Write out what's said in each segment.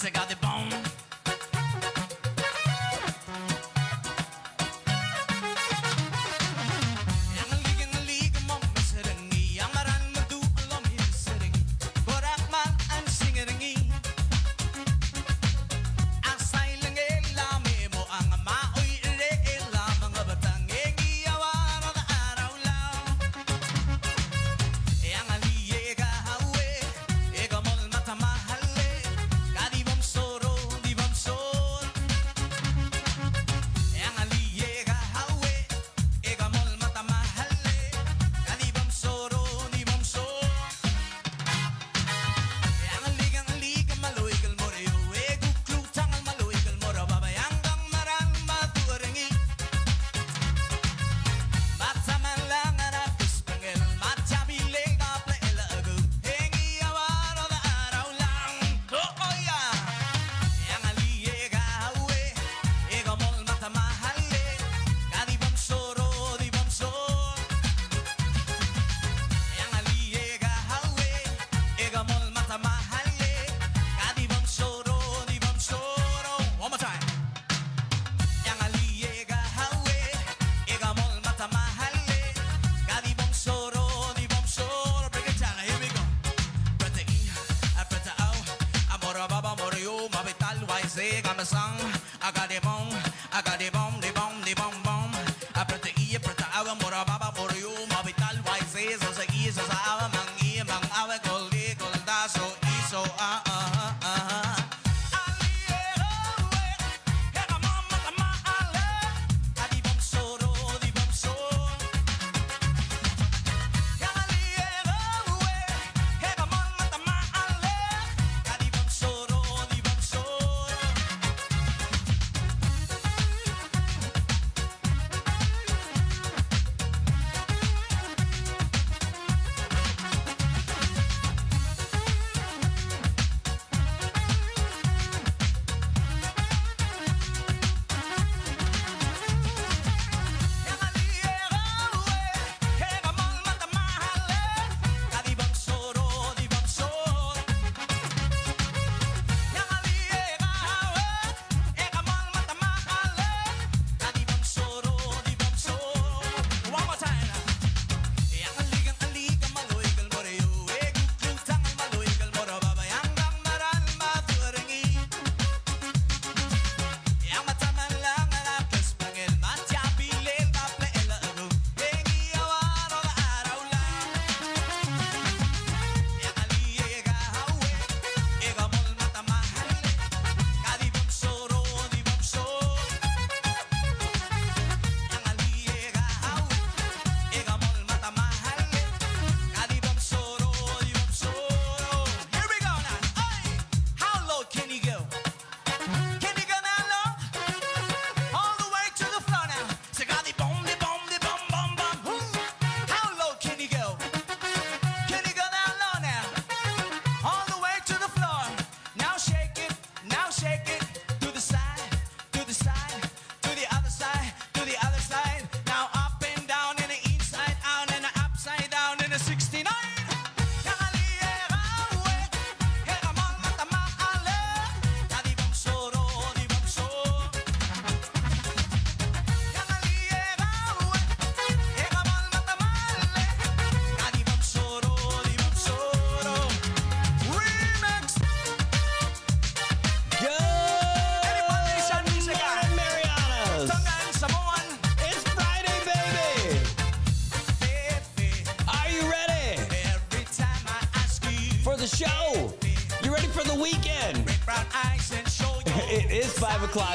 Se got the bone.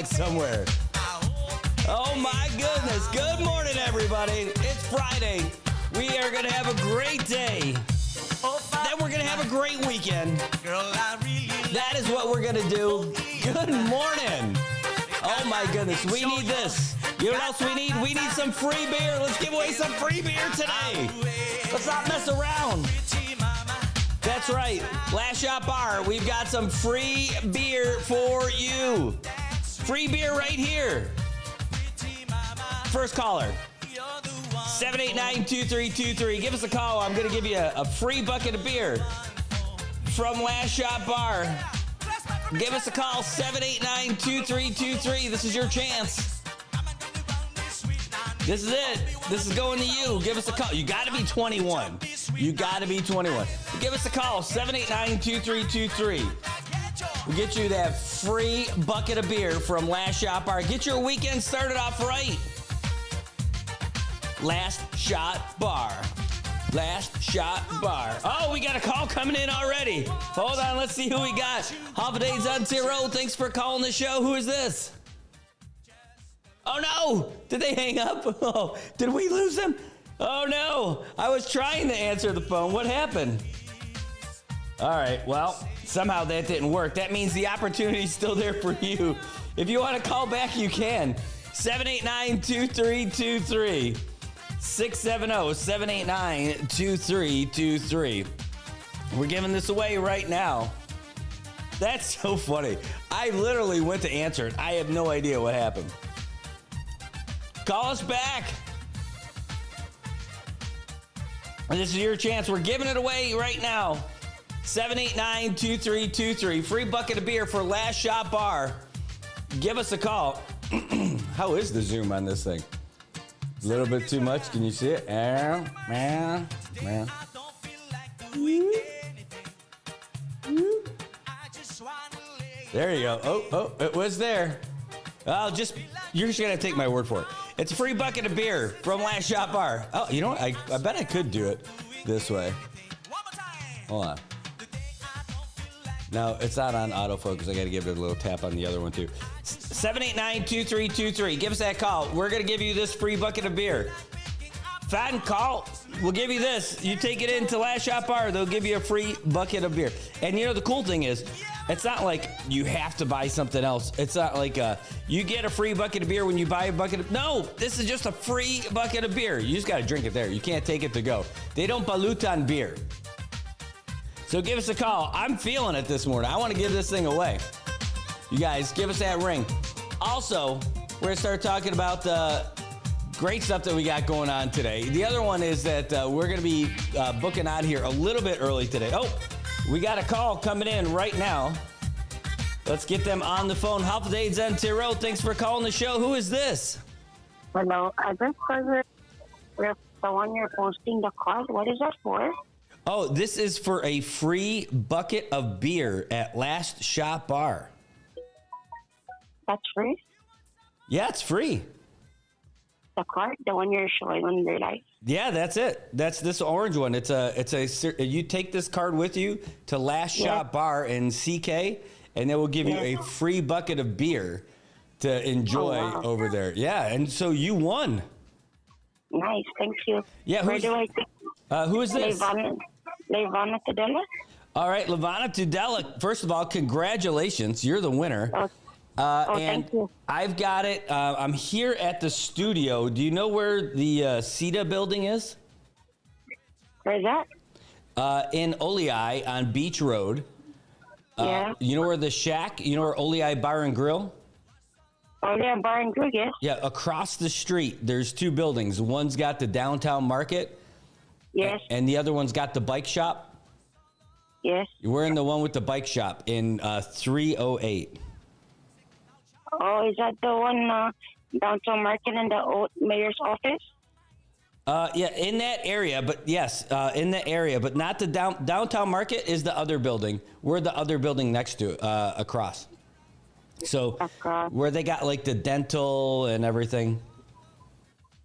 Somewhere. Oh my goodness. Good morning, everybody. It's Friday. We are going to have a great day. Then we're going to have a great weekend. That is what we're going to do. Good morning. Oh my goodness. We need this. You know what else we need? We need some free beer. Let's give away some free beer today. Let's not mess around. That's right. Last Shot Bar. We've got some free beer for you. Free beer right here. First caller, 789-2323. Give us a call. I'm going to give you a free bucket of beer from Last Shot Bar. Give us a call, 789-2323. This is your chance. This is it. This is going to you. Give us a call. You got to be 21. You got to be 21. Give us a call, 789-2323. We'll get you that free bucket of beer from Last Shot Bar. Get your weekend started off right. Last Shot Bar. Last Shot Bar. Oh, we got a call coming in already. Hold on, let's see who we got. Holidays on Zero. Thanks for calling the show. Who is this? Oh, no. Did they hang up? Oh, did we lose them? Oh, no. I was trying to answer the phone. What happened? All right, well, somehow that didn't work. That means the opportunity is still there for you. If you want to call back, you can. 789-2323. 670-789-2323. We're giving this away right now. That's so funny. I literally went to answer it. I have no idea what happened. Call us back. This is your chance. We're giving it away right now. 789-2323. Free bucket of beer for Last Shot Bar. Give us a call. How is the zoom on this thing? A little bit too much. Can you see it? Man. There you go. Oh, it was there. You're just going to take my word for it. It's a free bucket of beer from Last Shot Bar. Oh, you know what? I bet I could do it this way. Hold on. No, it's not on autofocus. I got to give it a little tap on the other one, too. 789-2323. Give us that call. We're going to give you this free bucket of beer. Fine, call. We'll give you this. You take it into Last Shot Bar. They'll give you a free bucket of beer. And you know, the cool thing is, it's not like you have to buy something else. It's not like you get a free bucket of beer when you buy a bucket of... No, this is just a free bucket of beer. You just got to drink it there. You can't take it to go. They don't balut on beer. So give us a call. I'm feeling it this morning. I want to give this thing away. You guys, give us that ring. Also, we're going to start talking about the great stuff that we got going on today. The other one is that we're going to be booking out here a little bit early today. Oh, we got a call coming in right now. Let's get them on the phone. Holidays on Zero. Thanks for calling the show. Who is this? Hello, I just heard the one you're posting the card. What is that for? Oh, this is for a free bucket of beer at Last Shot Bar. That's free? Yeah, it's free. The card, the one you're showing on the light? Yeah, that's it. That's this orange one. It's a. You take this card with you to Last Shot Bar in CK, and they will give you a free bucket of beer to enjoy over there. Yeah, and so you won. Nice, thank you. Yeah, where do I take? Who is this? Levana Tudela. All right, Levana Tudela. First of all, congratulations. You're the winner. And thank you. I've got it. I'm here at the studio. Do you know where the CETA building is? Where's that? In Olei on Beach Road. Yeah. You know where the shack, you know where Olei Bar and Grill? Olei Bar and Grill, yes. Yeah, across the street, there's two buildings. One's got the downtown market. Yes. And the other one's got the bike shop. Yes. We're in the one with the bike shop in 308. Oh, is that the one downtown market in the mayor's office? Yeah, in that area, but yes, in the area, but not the downtown market is the other building. We're the other building next to it, across. So where they got like the dental and everything.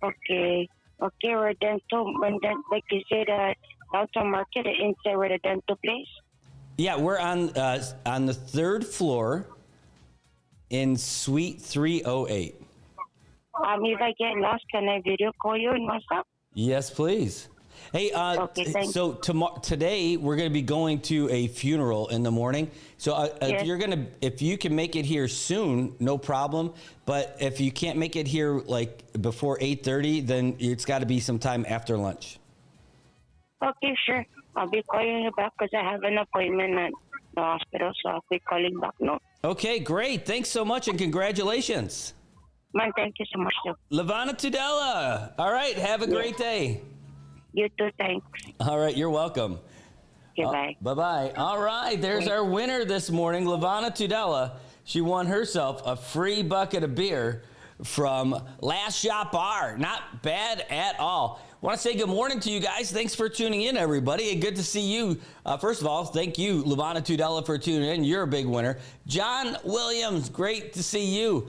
Okay, we're dental, like you said, downtown market inside where the dental place? Yeah, we're on the third floor in Suite 308. If I get lost, can I video call you in WhatsApp? Yes, please. Hey, so today we're going to be going to a funeral in the morning. So if you can make it here soon, no problem. But if you can't make it here like before 8:30, then it's got to be sometime after lunch. Okay, sure. I'll be calling you back because I have an appointment at the hospital, so I'll be calling back now. Okay, great. Thanks so much and congratulations. Man, thank you so much, too. Levana Tudela. All right, have a great day. You too, thanks. All right, you're welcome. Okay, bye. Bye-bye. All right, there's our winner this morning, Lavana Tudela. She won herself a free bucket of beer from Last Shot Bar. Not bad at all. I want to say good morning to you guys. Thanks for tuning in, everybody. Good to see you. First of all, thank you, Lavana Tudela, for tuning in. You're a big winner. John Williams, great to see you.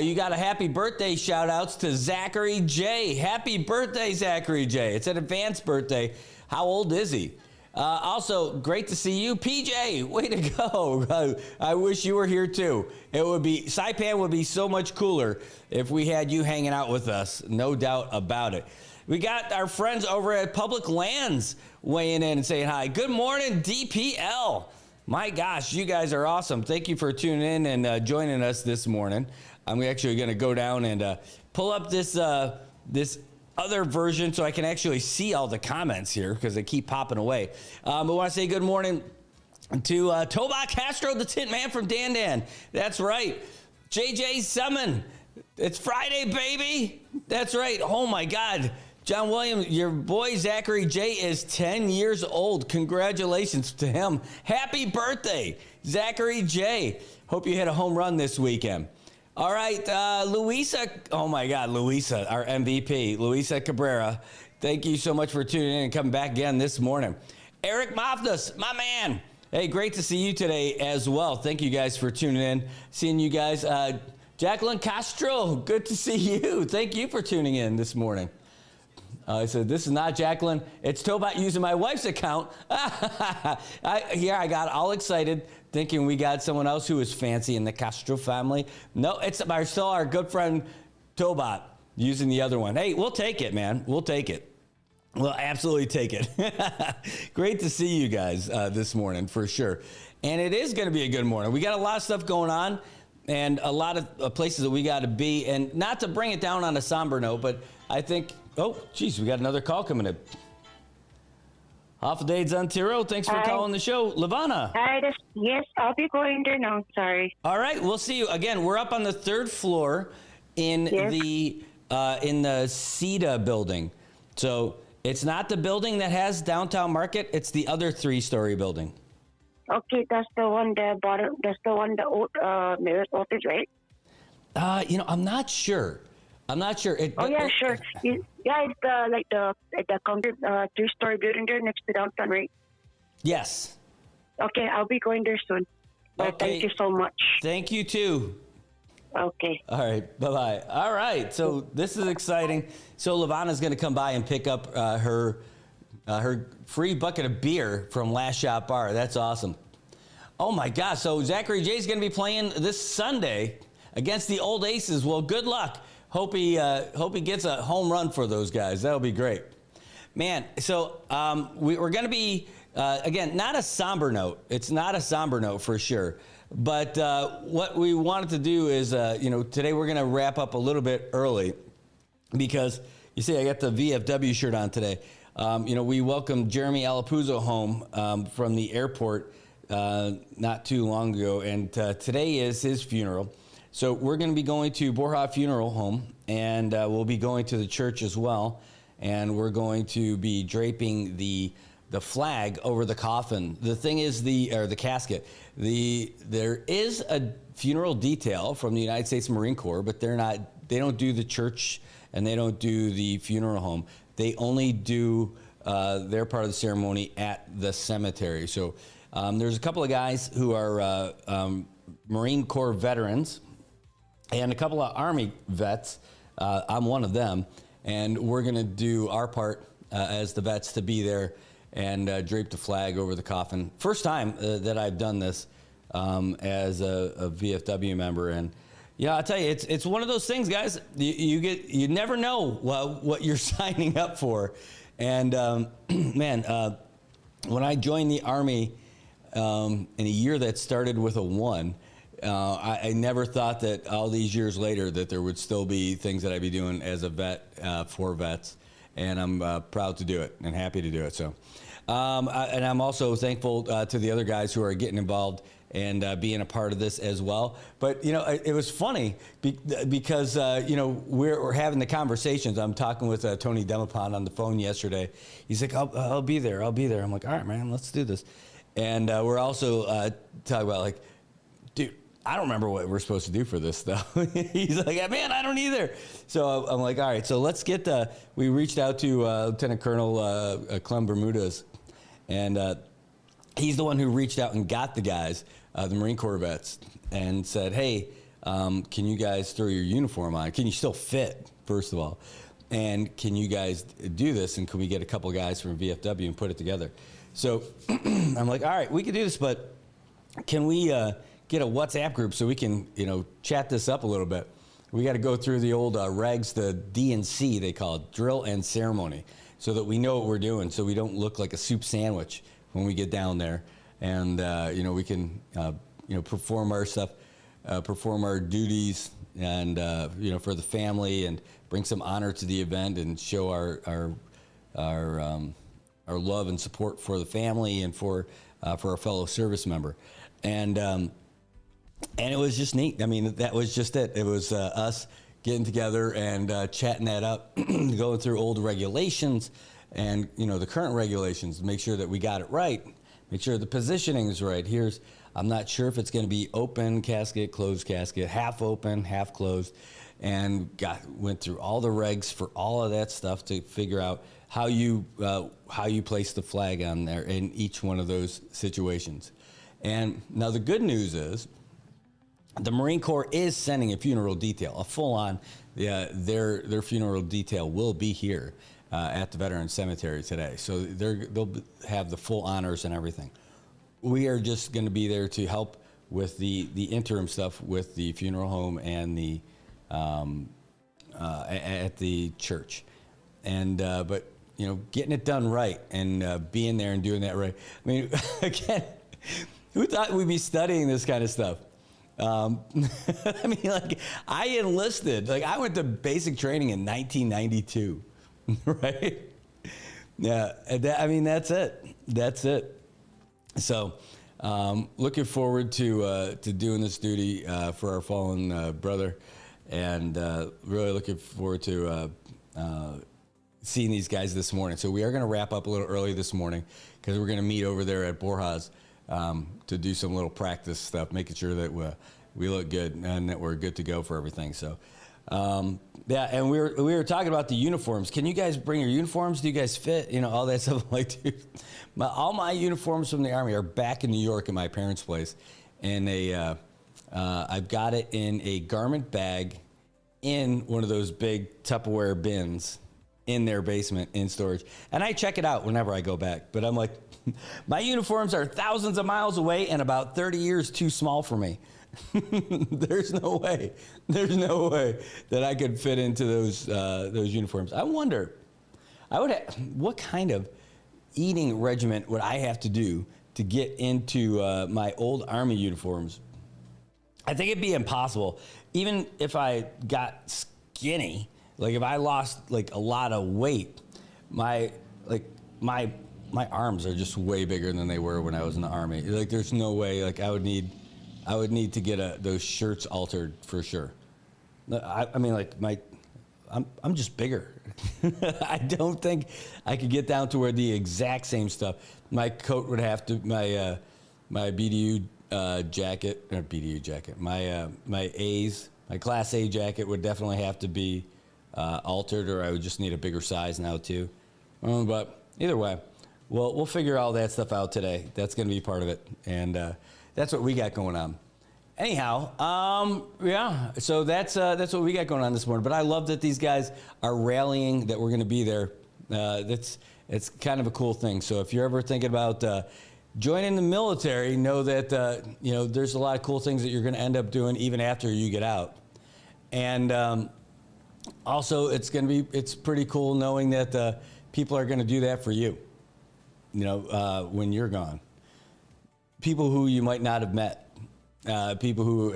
You got a happy birthday shout-outs to Zachary J. Happy birthday, Zachary J. It's an advanced birthday. How old is he? Also, great to see you. PJ, way to go. I wish you were here, too. Saipan would be so much cooler if we had you hanging out with us. No doubt about it. We got our friends over at Public Lands weighing in and saying hi. Good morning, DPL. My gosh, you guys are awesome. Thank you for tuning in and joining us this morning. I'm actually going to go down and pull up this other version so I can actually see all the comments here because they keep popping away. I want to say good morning to Tobak Castro, the Tint Man from Dan. That's right. JJ Summon. It's Friday, baby. That's right. Oh, my God. John Williams, your boy Zachary J is 10 years old. Congratulations to him. Happy birthday, Zachary J. Hope you hit a home run this weekend. All right, Luisa, oh my God, Luisa, our MVP, Luisa Cabrera. Thank you so much for tuning in and coming back again this morning. Eric Mofdas, my man. Hey, great to see you today as well. Thank you guys for tuning in, seeing you guys. Jacqueline Castro, good to see you. Thank you for tuning in this morning. I said, this is not Jacqueline. It's Tobat using my wife's account. I got all excited thinking we got someone else who is fancy in the Castro family. No, it's still our good friend Tobat using the other one. Hey, we'll take it, man. We'll take it. We'll absolutely take it. Great to see you guys this morning, for sure. And it is going to be a good morning. We got a lot of stuff going on and a lot of places that we got to be. And not to bring it down on a somber note, but I think... Oh, geez, we got another call coming in. Hafidades Ontario, thanks for calling the show. Lavana. Hi, yes, I'll be going there now. Sorry. All right, we'll see you. Again, we're up on the third floor in the CETA building. So it's not the building that has Downtown Market. It's the other 3-story building. Okay, that's the one that bottom. That's the one that Mayor's office, right? I'm not sure. Sure. Sure. It's the concrete 3-story building there next to downtown, right? Yes. Okay, I'll be going there soon. Okay. Thank you so much. Thank you too. Okay. All right. Bye-bye. All right. So this is exciting. So Lavana's going to come by and pick up her free bucket of beer from Last Shot Bar. That's awesome. Oh my gosh. So Zachary J's going to be playing this Sunday against the Old Aces. Well, good luck. Hope he gets a home run for those guys. That'll be great. Man, so we're going to be, again, not a somber note. It's not a somber note for sure. But what we wanted to do is, today we're going to wrap up a little bit early because, you see, I got the VFW shirt on today. We welcomed Jeremy Alapuzzo home from the airport not too long ago, and today is his funeral. So we're going to be going to Borja Funeral Home, and we'll be going to the church as well, and we're going to be draping the flag over the coffin. The thing is the casket. There is a funeral detail from the United States Marine Corps, but they don't do the church and they don't do the funeral home. They only do their part of the ceremony at the cemetery. So there's a couple of guys who are Marine Corps veterans and a couple of Army vets. I'm one of them, and we're going to do our part as the vets to be there and drape the flag over the coffin. First time that I've done this as a VFW member, and I'll tell you, it's one of those things, guys. You never know what you're signing up for, and man, when I joined the Army in a year that started with a 1. I never thought that all these years later that there would still be things that I'd be doing as a vet for vets, and I'm proud to do it and happy to do it. So, And I'm also thankful to the other guys who are getting involved and being a part of this as well. But, it was funny because, we're having the conversations. I'm talking with Tony Demapon on the phone yesterday. He's like, I'll be there. I'll be there. I'm like, all right, man, let's do this. And we're also talking about, like, dude, I don't remember what we're supposed to do for this, though. He's like, man, I don't either. So I'm like, all right, so let's get we reached out to Lieutenant Colonel Clem Bermudez, and he's the one who reached out and got the guys, the Marine Corps vets, and said, hey, can you guys throw your uniform on? Can you still fit, first of all? And can you guys do this? And can we get a couple guys from VFW and put it together? So I'm like, all right, we can do this, but can we get a WhatsApp group so we can, chat this up a little bit? We got to go through the old regs, the D&C, they call it, drill and ceremony, so that we know what we're doing, so we don't look like a soup sandwich when we get down there. And, we can, perform our stuff, perform our duties, and, for the family, and bring some honor to the event, and show our love and support for the family and for our fellow service member. And it was just neat. I mean, that was just it. It was us getting together and chatting that up, going through old regulations and, the current regulations, make sure that we got it right, make sure the positioning is right. I'm not sure if it's going to be open casket, closed casket, half open, half closed, and went through all the regs for all of that stuff to figure out how you place the flag on there in each one of those situations. And now the good news is the Marine Corps is sending a funeral detail, a full-on, their funeral detail will be here at the Veterans Cemetery today. So they'll have the full honors and everything. We are just going to be there to help with the interim stuff with the funeral home and the at the church, and but getting it done right and being there and doing that right. I mean, again, who thought we'd be studying this kind of stuff? I mean, like, I enlisted, like, I went to basic training in 1992, right? Yeah, that's it. That's it. So, looking forward to doing this duty for our fallen brother, and really looking forward to seeing these guys this morning. So we are going to wrap up a little early this morning because we're going to meet over there at Borjas to do some little practice stuff, making sure that we look good and that we're good to go for everything. So, yeah, and we were talking about the uniforms. Can you guys bring your uniforms? Do you guys fit? All that stuff. Like, dude, all my uniforms from the Army are back in New York at my parents' place, and I've got it in a garment bag in one of those big Tupperware bins in their basement in storage. And I check it out whenever I go back. But I'm like, my uniforms are thousands of miles away and about 30 years too small for me. There's no way that I could fit into those uniforms. I wonder, what kind of eating regimen would I have to do to get into my old Army uniforms? I think it'd be impossible. Even if I got skinny, like if I lost like a lot of weight, my arms are just way bigger than they were when I was in the Army. Like, there's no way. Like, I would need to get those shirts altered for sure. I mean, like, I'm just bigger. I don't think I could get down to where the exact same stuff. My coat would have to my BDU jacket, or BDU jacket. My A's, my Class A jacket would definitely have to be altered, or I would just need a bigger size now too. But either way, we'll figure all that stuff out today. That's going to be part of it, and that's what we got going on. Anyhow, yeah. So that's what we got going on this morning. But I love that these guys are rallying. That we're going to be there. It's kind of a cool thing. So if you're ever thinking about joining the military, know that there's a lot of cool things that you're going to end up doing even after you get out. And also, it's pretty cool knowing that people are going to do that for you. When you're gone, people who you might not have met. People who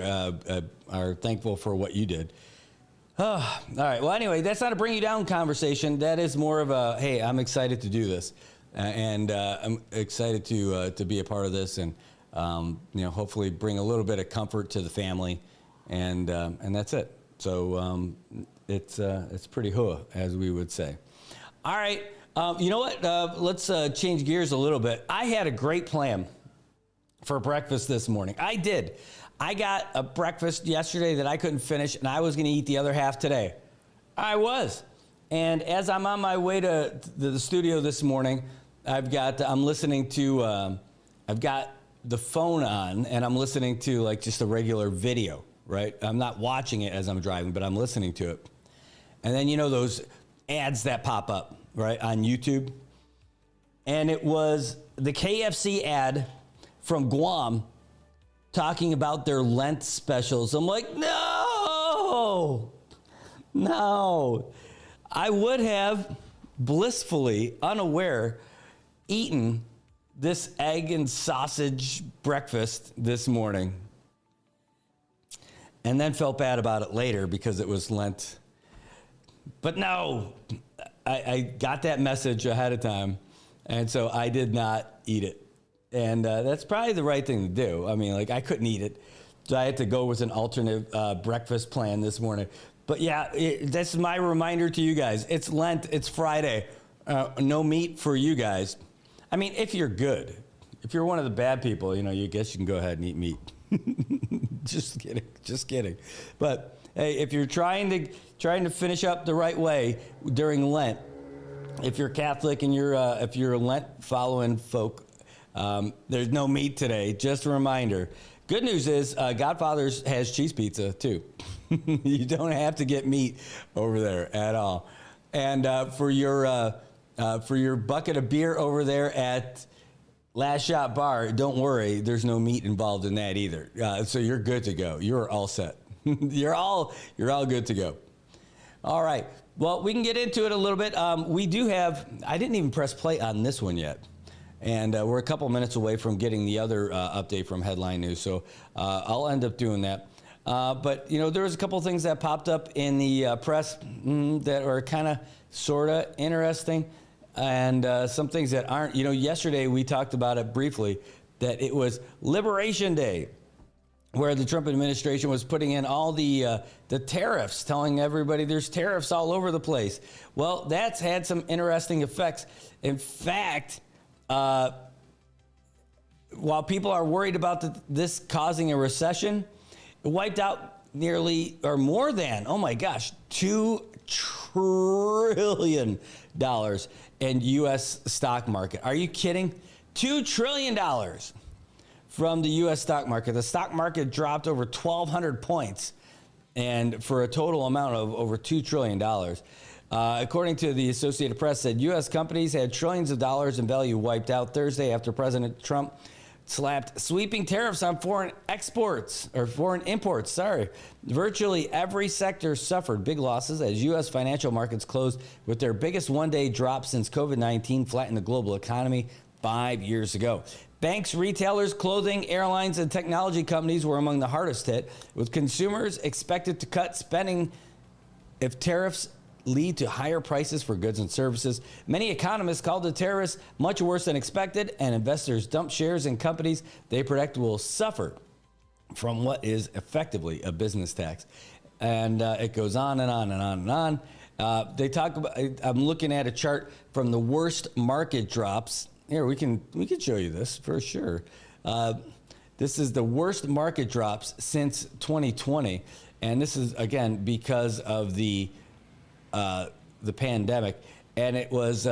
are thankful for what you did. All right. Well, anyway, that's not a bring you down conversation. That is more of a, hey, I'm excited to do this. and I'm excited to be a part of this, and hopefully bring a little bit of comfort to the family, and that's it. So it's pretty hua, as we would say. All right, you know what? Let's change gears a little bit. I had a great plan for breakfast this morning. I did. I got a breakfast yesterday that I couldn't finish, and I was going to eat the other half today. I was. And as I'm on my way to the studio this morning, I've got the phone on, and I'm listening to like just a regular video, right? I'm not watching it as I'm driving, but I'm listening to it. And then, those ads that pop up, right, on YouTube. And it was the KFC ad from Guam talking about their Lent specials. I'm like, no. I would have blissfully unaware eaten this egg and sausage breakfast this morning, and then felt bad about it later because it was Lent. But no, I got that message ahead of time, and so I did not eat it. And that's probably the right thing to do. I mean, I couldn't eat it, so I had to go with an alternate breakfast plan this morning. But yeah, that's my reminder to you guys. It's Lent, it's Friday, no meat for you guys. I mean, if you're good, if you're one of the bad people, you guess you can go ahead and eat meat. Just kidding. But hey, if you're trying to finish up the right way during Lent, if you're Catholic and if you're a Lent following folk, there's no meat today. Just a reminder. Good news is Godfather's has cheese pizza too. You don't have to get meat over there at all. And for your bucket of beer over there at Last Shot Bar, don't worry, there's no meat involved in that either. So you're good to go. You're all set. You're all good to go. All right. Well, we can get into it a little bit. We do have. I didn't even press play on this one yet. And we're a couple minutes away from getting the other update from Headline News, so I'll end up doing that. But, there was a couple things that popped up in the press that are kind of, sort of interesting, and some things that aren't. Yesterday we talked about it briefly, that it was Liberation Day, where the Trump administration was putting in all the tariffs, telling everybody there's tariffs all over the place. Well, that's had some interesting effects. In fact, while people are worried about this causing a recession, it wiped out nearly, or more than, oh my gosh, $2 trillion in U.S. stock market. Are you kidding? $2 trillion from the U.S. stock market. The stock market dropped over 1,200 points, and for a total amount of over $2 trillion. According to the Associated Press, said U.S. companies had trillions of dollars in value wiped out Thursday after President Trump slapped sweeping tariffs on foreign imports. Virtually every sector suffered big losses as U.S. financial markets closed with their biggest one-day drop since COVID-19 flattened the global economy 5 years ago. Banks, retailers, clothing, airlines, and technology companies were among the hardest hit, with consumers expected to cut spending if tariffs lead to higher prices for goods and services. Many economists called the tariffs much worse than expected, and investors dumped shares in companies they predict will suffer from what is effectively a business tax. And it goes on and on and on and on. They talk about. I'm looking at a chart from the worst market drops. Here, we can show you this for sure. This is the worst market drops since 2020, and this is again because of the pandemic, and it was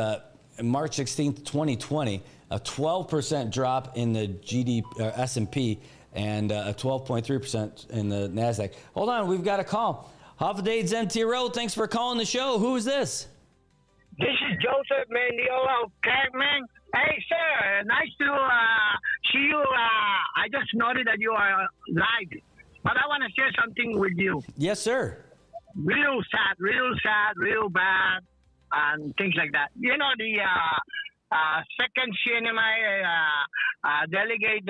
March 16th, 2020, a 12% drop in the S&P and a 12.3% in the NASDAQ. Hold on, we've got a call. Holidays NTRO, thanks for calling the show. Who is this? This is Joseph Mendiola of Catman. Hey, sir, nice to see you. I just noted that you are live, but I want to share something with you. Yes, sir. Real sad, real bad, and things like that. The second CNMI delegate,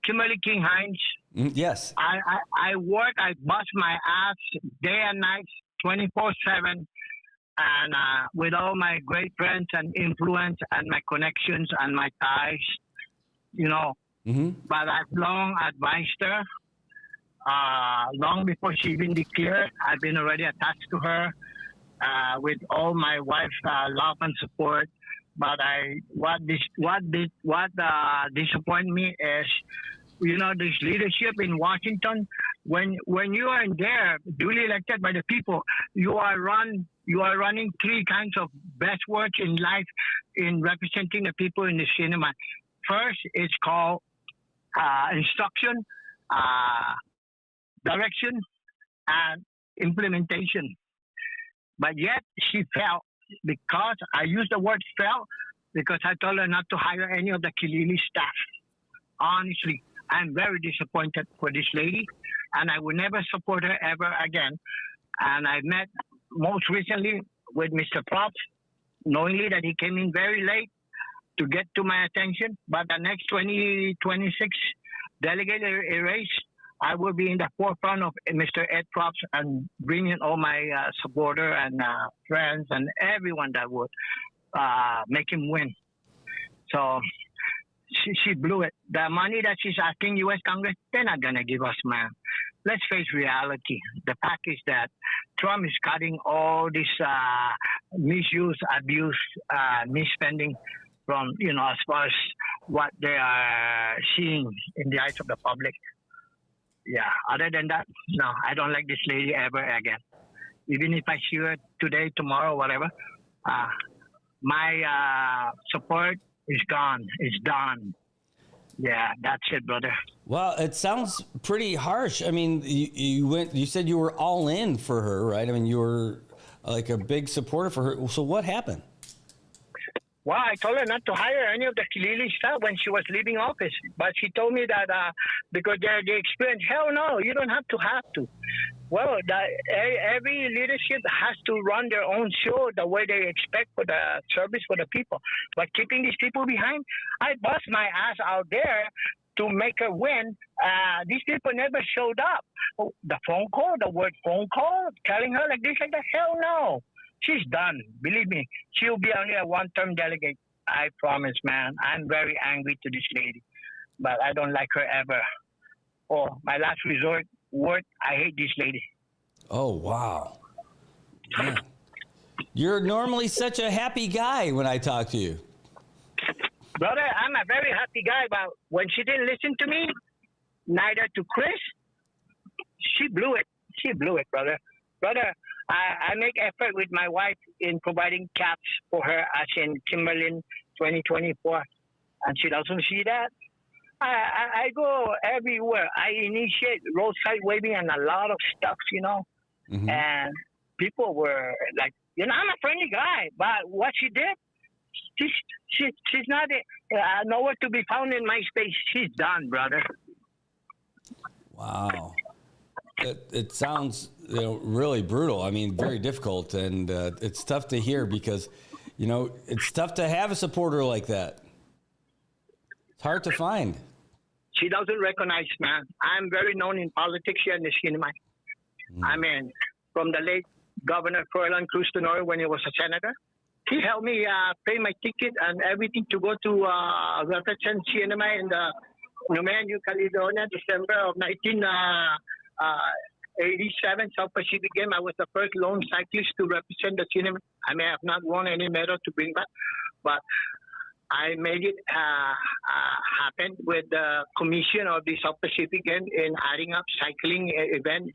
Kimberly King Hines. Yes. I work, I bust my ass day and night, 24/7. And with all my great friends and influence and my connections and my ties, you know, but I've long advised her, long before she even declared, I've been already attached to her with all my wife's love and support. But what disappoint me is, you know, this leadership in Washington. When you are in there, duly elected by the people, you are running three kinds of best words in life in representing the people in the cinema. First, it's called instruction, direction, and implementation. But yet she fell because I use the word fell because I told her not to hire any of the Kilili staff. Honestly, I'm very disappointed for this lady, and I will never support her ever again. And I met most recently with Mr. Props, knowingly that he came in very late to get to my attention. But the next 2026 delegate race, I will be in the forefront of Mr. Ed Props and bringing all my supporter and friends and everyone that would make him win. So she blew it. The money that she's asking U.S. Congress, they're not going to give us, man. Let's face reality. The fact is that Trump is cutting all this misuse, abuse, misspending from, you know, as far as what they are seeing in the eyes of the public. Yeah, other than that, no, I don't like this lady ever again. Even if I see her today, tomorrow, whatever, my support is gone. It's done. Yeah, that's it, brother. Well, it sounds pretty harsh. I mean, you said you were all in for her, right? I mean, you were like a big supporter for her. So what happened? Well, I told her not to hire any of the Kilili staff when she was leaving office. But she told me that because they experienced, hell no, you don't have to. Well, every leadership has to run their own show the way they expect for the service for the people. But keeping these people behind, I bust my ass out there to make her win. These people never showed up. The word phone call, telling her like this, like that, hell no. She's done. Believe me, she'll be only a one-term delegate. I promise, man. I'm very angry to this lady, but I don't like her ever. Oh, my last resort word, I hate this lady. Oh, wow. Man. You're normally such a happy guy when I talk to you. Brother, I'm a very happy guy, but when she didn't listen to me, neither to Chris, she blew it. She blew it, brother. Brother, I make effort with my wife in providing caps for her as in Timberland 2024. And she doesn't see that. I go everywhere. I initiate roadside waving and a lot of stuff, you know. Mm-hmm. And people were like, you know, I'm a friendly guy. But what she did, she's not nowhere to be found in my space. She's done, brother. Wow. It sounds, you know, really brutal. I mean, very difficult, and it's tough to hear because, you know, it's tough to have a supporter like that. It's hard to find. She doesn't recognize, man. I'm very known in politics here in the cinema. I mean, from the late Governor Froilan Cruz Tenorio when he was a senator, he helped me pay my ticket and everything to go to represent cinema in the New Caledonia, December of 1987 South Pacific game. I was the first lone cyclist to represent the cinema. I may have not won any medal to bring back, but I made it happen with the commission of the South Pacific game in adding up cycling event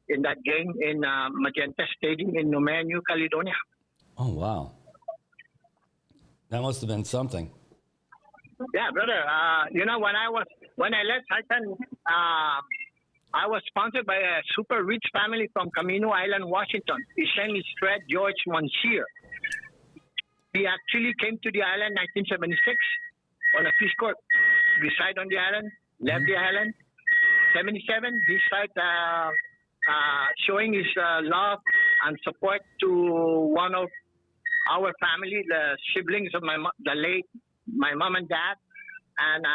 in that game in Magenta Stadium in Nouméa, New Caledonia. Oh, wow. That must have been something. Yeah, brother. You know, when I left Titan, I was sponsored by a super rich family from Camino Island, Washington. His name is Fred George Monsieur. He actually came to the island in 1976 on a Peace Corps. Reside on the island, left the island. 77, he started showing his love and support to one of our family, the siblings of my mom and dad, and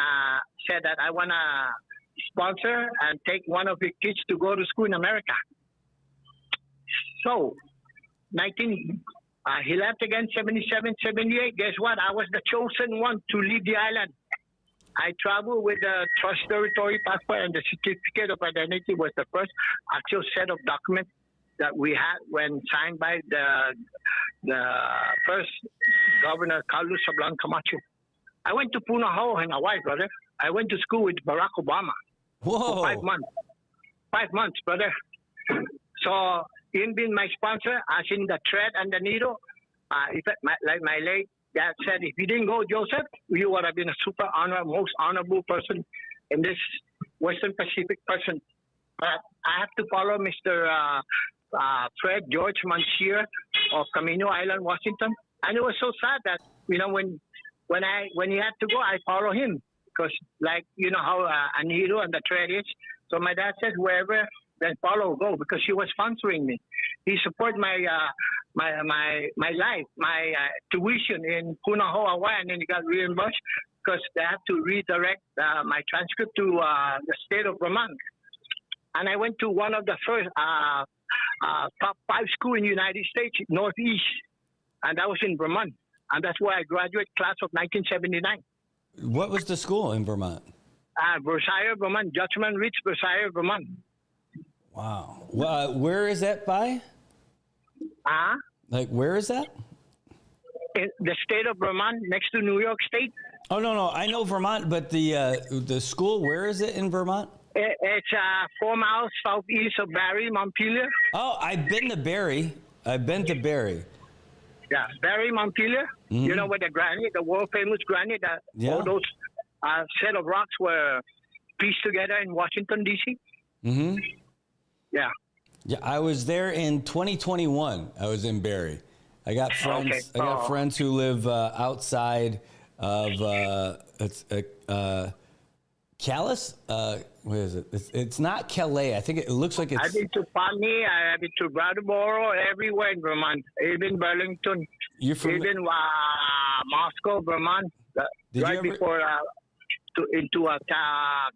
said that I want to sponsor and take one of your kids to go to school in America. So, He left again 77, 78. Guess what? I was the chosen one to leave the island. I traveled with the trust territory passport, and the certificate of identity was the first actual set of documents that we had when signed by the first Governor Carlos Sablan Camacho. I went to Punahou in Hawaii, brother. I went to school with Barack Obama Whoa. for 5 months. 5 months, brother. So, him being my sponsor, as in the thread and the needle, like my late dad said, if you didn't go, Joseph, you would have been a most honorable person in this Western Pacific person. But I have to follow Mr. Fred George Mansier of Camino Island, Washington. And it was so sad that, you know, when he had to go, I follow him. Because, like, you know how a needle and the thread is. So my dad says, wherever, then follow, go, because he was sponsoring me. He supported my life, my tuition in Punahou, Hawaii, and then he got reimbursed because they have to redirect my transcript to the state of Vermont. And I went to one of the first top 5 schools in the United States, Northeast, and that was in Vermont. And that's where I graduated, class of 1979. What was the school in Vermont? Versailles, Vermont, Judgment Ridge, Versailles, Vermont. Wow. Where is that by? Like, where is that? In the state of Vermont, next to New York State. Oh, no. I know Vermont, but the school, where is it in Vermont? It's 4 miles southeast of Barrie, Montpelier. Oh, I've been to Barrie. Yeah, Barrie, Montpelier. Mm-hmm. You know where the granite, the world famous granite, all those set of rocks were pieced together in Washington, D.C. Mm-hmm. Yeah. Yeah, I was there in 2021. I was in Barrie. I got friends. Okay. I got friends who live outside of Calais. Where is it? It's not Calais. I think it looks like it's. I've been to Pawnee. I've been to Brattleboro. Everywhere in Vermont. Even Burlington. You're from. Even Moscow, Vermont. Before into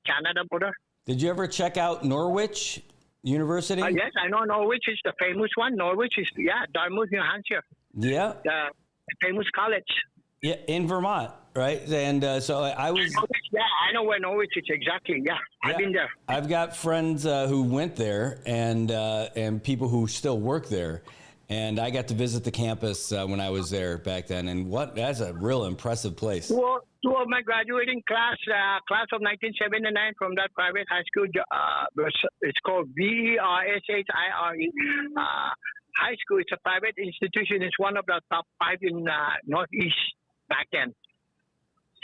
Canada border. Did you ever check out Norwich University? Yes, I know Norwich is the famous one. Norwich is, Dartmouth, New Hampshire. Yeah. The famous college. Yeah, in Vermont, right? And so I was. Yeah, I know where Norwich is exactly. Yeah, I've been there. I've got friends who went there and people who still work there. And I got to visit the campus when I was there back then. And that's a real impressive place. Two of my graduating class of 1979 from that private high school, it's called VERSHIRE High School. It's a private institution. It's one of the top 5 in Northeast back then.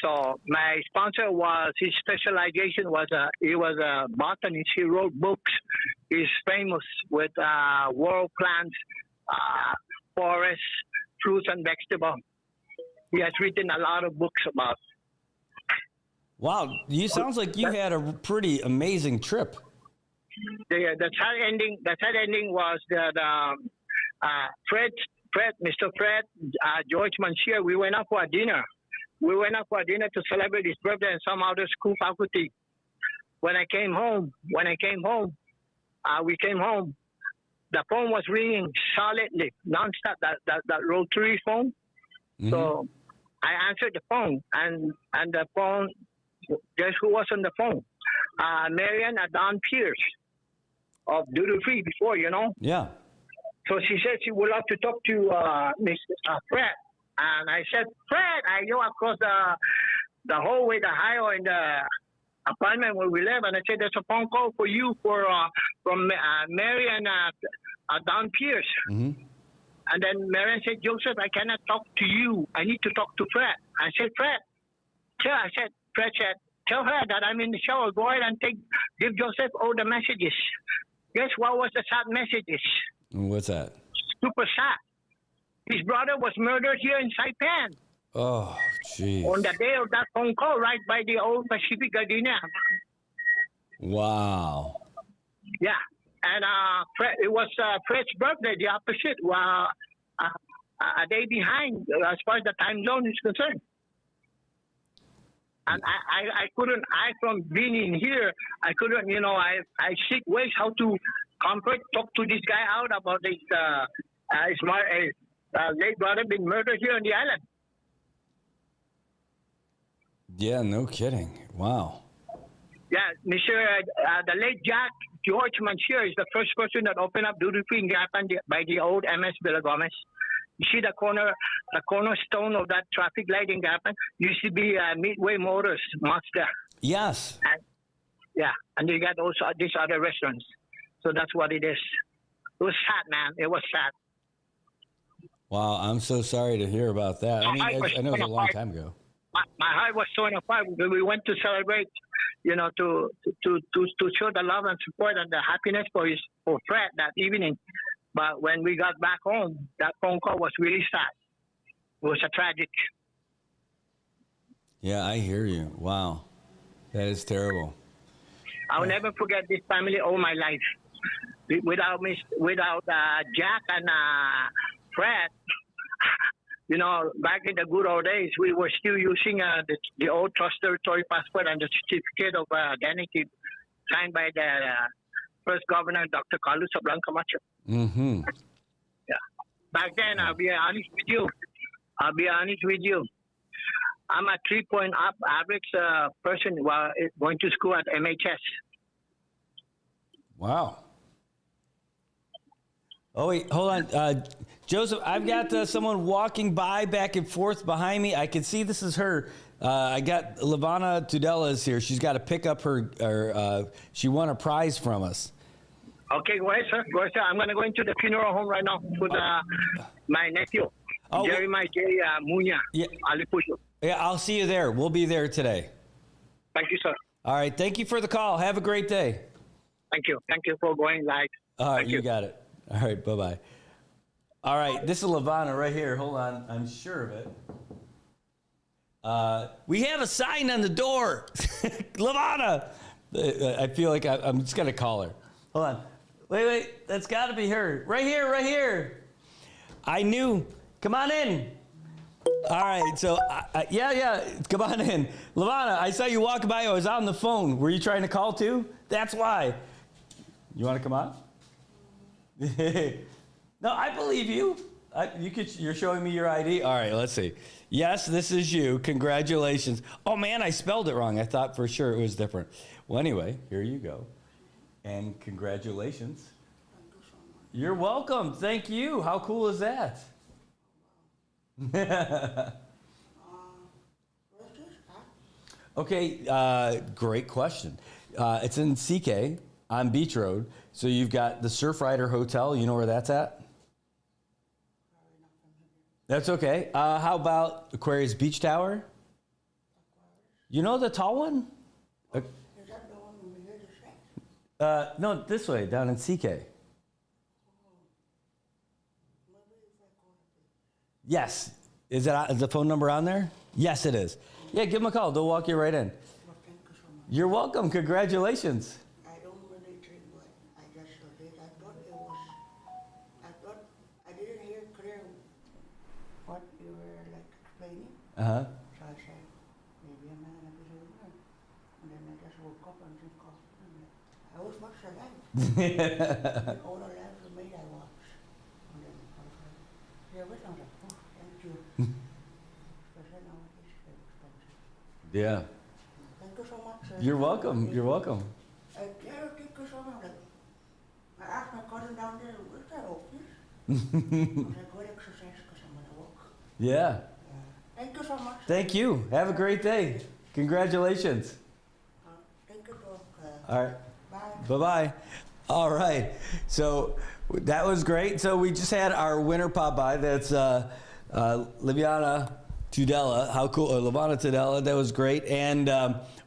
So my sponsor his specialization was he was a botanist. He wrote books. He's famous with world plants, forests, fruits, and vegetables. He has written a lot of books about. Wow, sounds like you had a pretty amazing trip. The sad ending was that Mr. Fred George Mansier, we went out for a dinner. We went out for a dinner to celebrate his birthday and some other school faculty. When I came home, the phone was ringing solidly, nonstop. That rotary phone. Mm-hmm. So I answered the phone, and the phone. Guess who was on the phone? Marian Don Pierce of Duty Free before, you know. Yeah. So she said she would love to talk to Mr. Fred. And I said, Fred, I go across the hallway, the highway in the apartment where we live. And I said, there's a phone call for you from Marian Don Pierce. Mm-hmm. And then Marian said, Joseph, I cannot talk to you. I need to talk to Fred. I said, Fred said, tell her that I'm in the shower. Go ahead and give Joseph all the messages. Guess what was the sad messages? What's that? Super sad. His brother was murdered here in Saipan. Oh, jeez. On the day of that phone call, right by the old Pacific Gardenia. Wow. Yeah. And it was Fred's birthday, the opposite. A day behind as far as the time zone is concerned. And I couldn't, from being in here, I couldn't, I seek ways how to talk to this guy out about his late brother been murdered here on the island. Yeah, no kidding. Wow. Yeah, Mr. The late Jack George Monsieur is the first person that opened up duty-free in Japan by the old MS Villa Gomez. You see the cornerstone of that traffic light in Japan used to be Midway Motors, Mazda. Yes. And you got also these other restaurants. So that's what it is. It was sad, man. It was sad. Wow, I'm so sorry to hear about that. I mean, I know it was a long time ago. My heart was torn apart when we went to celebrate, you know, to show the love and support and the happiness for Fred that evening. But when we got back home, that phone call was really sad. It was a tragic. Yeah, I hear you. Wow, that is terrible. I'll never forget this family all my life. Without Jack and Fred, you know, back in the good old days, we were still using the old trust territory passport and the certificate of identity signed by the first governor, Dr. Carlos Sablan Camacho. Mm-hmm. Yeah. Back then, I'll be honest with you. I'm a 3-point up average person while going to school at MHS. Wow. Oh, wait, hold on. Joseph, I've got someone walking by back and forth behind me. I can see this is her. I got Lavana Tudela is here. She's got to pick up her she won a prize from us. Okay, go ahead, sir. I'm going to go into the funeral home right now with my nephew, Jeremiah J. Munya, Alipuyo. Yeah, I'll see you there. We'll be there today. Thank you, sir. All right. Thank you for the call. Have a great day. Thank you. Thank you for going live. All right, you got it. All right, bye-bye. All right, this is Lavana right here. Hold on. I'm sure of it. We have a sign on the door. Lavana. I feel like I'm just going to call her. Hold on. Wait. That's got to be her. Right here. I knew. Come on in. All right, so, yeah, come on in. Lavana, I saw you walk by. I was on the phone. Were you trying to call too? That's why. You want to come on? No, I believe you. You're showing me your ID. All right, let's see. Yes, this is you. Congratulations. Oh, man, I spelled it wrong. I thought for sure it was different. Well, anyway, here you go. And congratulations. Thank you so much. You're welcome. Thank you. How cool is that? Where's this at? Okay, great question. It's in CK on Beach Road. So you've got the Surfrider Hotel. You know where that's at? Probably not from here. That's okay. How about Aquarius Beach Tower? Aquarius? You know the tall one? Is that the one over here, the shack? No, this way, down in CK. Maybe if I go up there. Yes. Is the phone number on there? Yes, it is. Yeah, give them a call. They'll walk you right in. Well, thank you so much. You're welcome. Congratulations. I don't really drink, but I just did. I didn't hear clear what you were like explaining. Uh-huh. So I said, maybe I'm not gonna be doing that. And then I just woke up and drank coffee. And I was much alive. And all the lives were made I watched. And then I was like, yeah, but I was like, oh, thank you. Especially now it's very expensive. Yeah. Thank you so much. Sir. You're welcome. You're welcome. Yeah, thank you so much. Like, I asked my cousin down there, where's that office? I was like, go exercise because I'm gonna walk. Yeah. Thank you so much. Thank you. Have a great day. Congratulations. Thank you, Doc. All right. Bye. Bye-bye. All right. So that was great. So we just had our winner pop by. That's Liviana Tudela. How cool. Lavana Tudela. That was great. And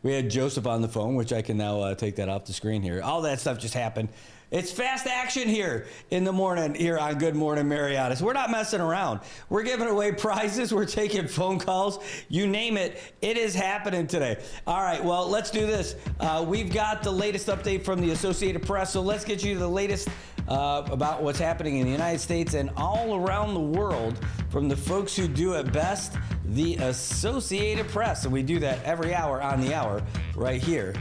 we had Joseph on the phone, which I can now take that off the screen here. All that stuff just happened. It's fast action here in the morning here on Good Morning Marianas. We're not messing around. We're giving away prizes. We're taking phone calls. You name it. It is happening today. All right, well, let's do this. We've got the latest update from the Associated Press, so let's get you the latest about what's happening in the United States and all around the world from the folks who do it best, the Associated Press. And we do that every hour on the hour right here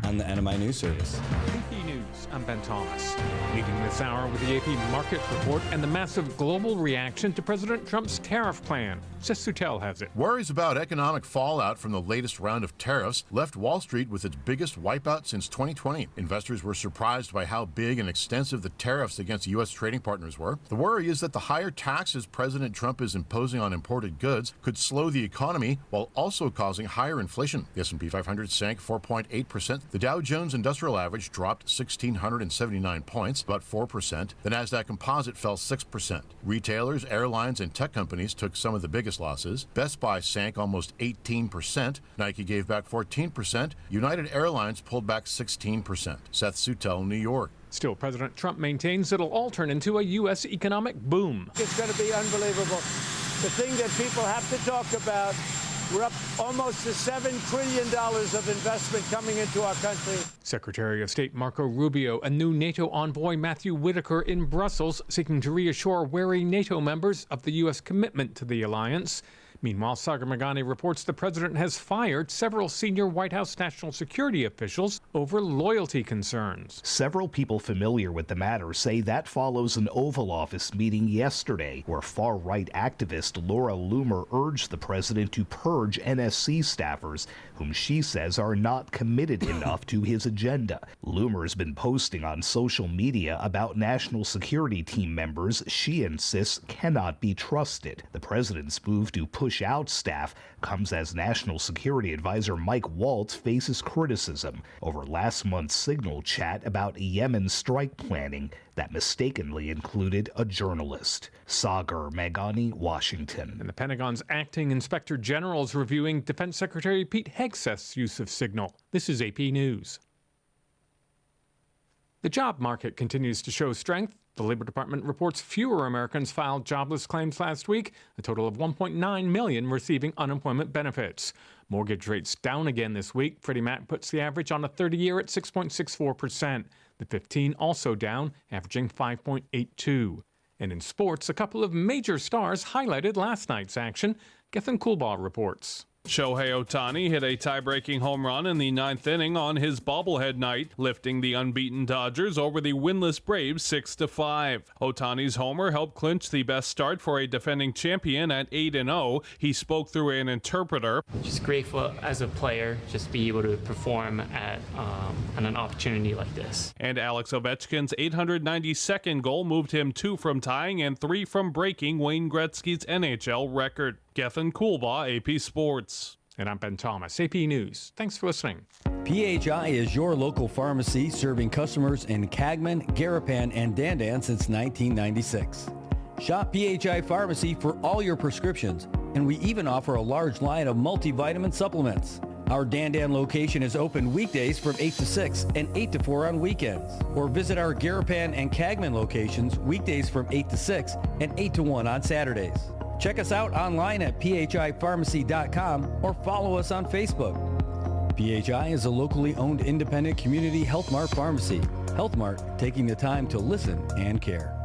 on the NMI News Service. AP News, I'm Ben Thomas. Leading this hour with the AP Market Report and the massive global reaction to President Trump's tariff plan. Seth Sutel has it. Worries about economic fallout from the latest round of tariffs left Wall Street with its biggest wipeout since 2020. Investors were surprised by how big and extensive the tariffs against U.S. trading partners were. The worry is that the higher taxes President Trump is imposing on imported goods could slow the economy while also causing higher inflation. The S&P 500 sank 4.8%. The Dow Jones Industrial Average dropped 1,679 points, about 4%. The Nasdaq Composite fell 6%. Retailers, airlines, and tech companies took some of the biggest losses. Best Buy sank almost 18%. Nike gave back 14%. United Airlines pulled back 16%. Seth Sutel, New York. Still, President Trump maintains it'll all turn into a U.S. economic boom. It's going to be unbelievable. The thing that people have to talk about, we're up almost to $7 trillion of investment coming into our country. Secretary of State Marco Rubio and new NATO envoy Matthew Whitaker in Brussels seeking to reassure wary NATO members of the U.S. commitment to the alliance. Meanwhile, Sagar Meghani reports the president has fired several senior White House national security officials over loyalty concerns. Several people familiar with the matter say that follows an Oval Office meeting yesterday where far-right activist Laura Loomer urged the president to purge NSC staffers whom she says are not committed enough to his agenda. Loomer's been posting on social media about national security team members she insists cannot be trusted. The president's move to push out staff comes as National Security Advisor Mike Waltz faces criticism over last month's Signal chat about Yemen strike planning that mistakenly included a journalist. Sagar Meghani, Washington. And the Pentagon's acting inspector general is reviewing Defense Secretary Pete Hegseth's use of Signal. This is AP News. The job market continues to show strength. The Labor Department reports fewer Americans filed jobless claims last week, a total of 1.9 million receiving unemployment benefits. Mortgage rates down again this week. Freddie Mac puts the average on a 30-year at 6.64%. The 15 also down, averaging 5.82. And in sports, a couple of major stars highlighted last night's action. Gethin Coolbaugh reports. Shohei Ohtani hit a tie-breaking home run in the ninth inning on his bobblehead night, lifting the unbeaten Dodgers over the winless Braves 6-5. Ohtani's homer helped clinch the best start for a defending champion at 8-0. He spoke through an interpreter. Just grateful as a player, just be able to perform at an opportunity like this. And Alex Ovechkin's 892nd goal moved him 2 from tying and 3 from breaking Wayne Gretzky's NHL record. Gethin Coolbaugh, AP Sports. And I'm Ben Thomas, AP News. Thanks for listening. PHI is your local pharmacy serving customers in Cagman, Garapan, and Dandan since 1996. Shop PHI Pharmacy for all your prescriptions, and we even offer a large line of multivitamin supplements. Our Dandan location is open weekdays from 8 to 6 and 8 to 4 on weekends. Or visit our Garapan and Cagman locations weekdays from 8 to 6 and 8 to 1 on Saturdays. Check us out online at phipharmacy.com or follow us on Facebook. PHI is a locally owned independent community Health Mart pharmacy. Health Mart, taking the time to listen and care.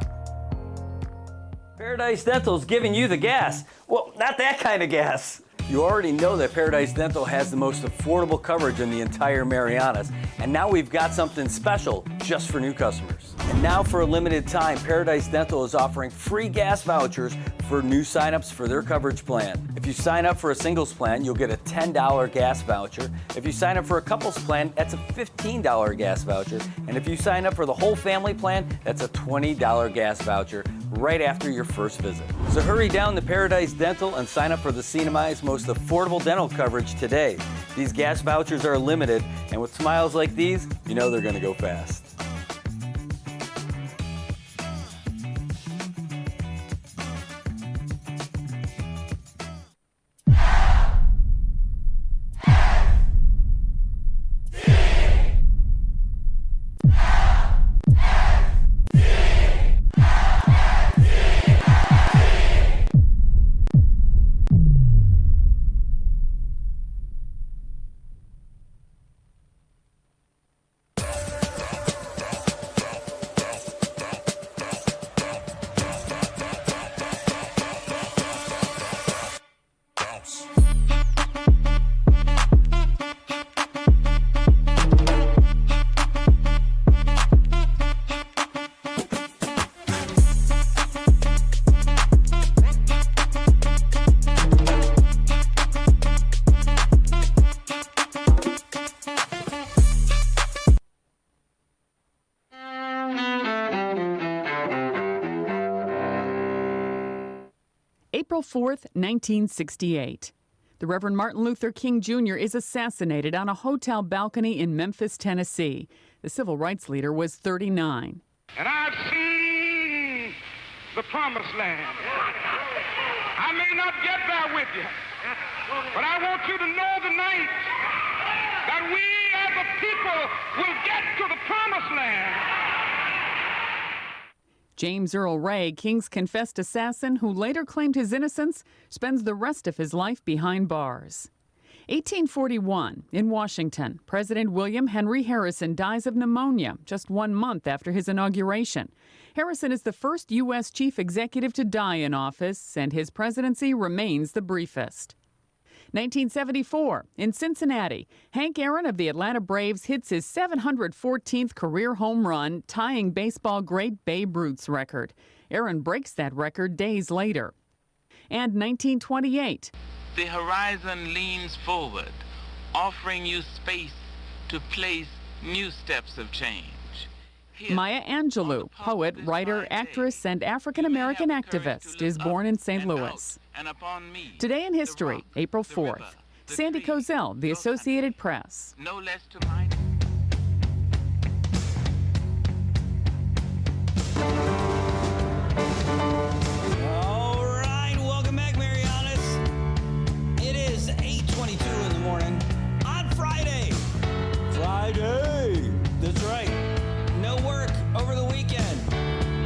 Paradise Dental is giving you the gas. Well, not that kind of gas. You already know that Paradise Dental has the most affordable coverage in the entire Marianas, and now we've got something special just for new customers. And now for a limited time, Paradise Dental is offering free gas vouchers for new signups for their coverage plan. If you sign up for a singles plan, you'll get a $10 gas voucher. If you sign up for a couples plan, that's a $15 gas voucher. And if you sign up for the whole family plan, that's a $20 gas voucher right after your first visit. So hurry down to Paradise Dental and sign up for the CNMI's most affordable dental coverage today. These gas vouchers are limited, and with smiles like these, you know they're going to go fast. April 4th, 1968. The Reverend Martin Luther King Jr. is assassinated on a hotel balcony in Memphis, Tennessee. The civil rights leader was 39. And I've seen the promised land. I may not get there with you, but I want you to know tonight that we as a people will get to the promised land. James Earl Ray, King's confessed assassin who later claimed his innocence, spends the rest of his life behind bars. 1841, in Washington, President William Henry Harrison dies of pneumonia just 1 month after his inauguration. Harrison is the first U.S. chief executive to die in office, and his presidency remains the briefest. 1974, in Cincinnati, Hank Aaron of the Atlanta Braves hits his 714th career home run, tying baseball great Babe Ruth's record. Aaron breaks that record days later. And 1928. The horizon leans forward, offering you space to place new steps of change. Maya Angelou, poet, writer, actress, and African-American activist, is born in St. Louis. Today in history, April 4th. Sandy Kozel, The Associated Press. No less to my... All right, welcome back, Marianas. It is 8:22 in the morning on Friday. Friday. That's right. No work over the weekend,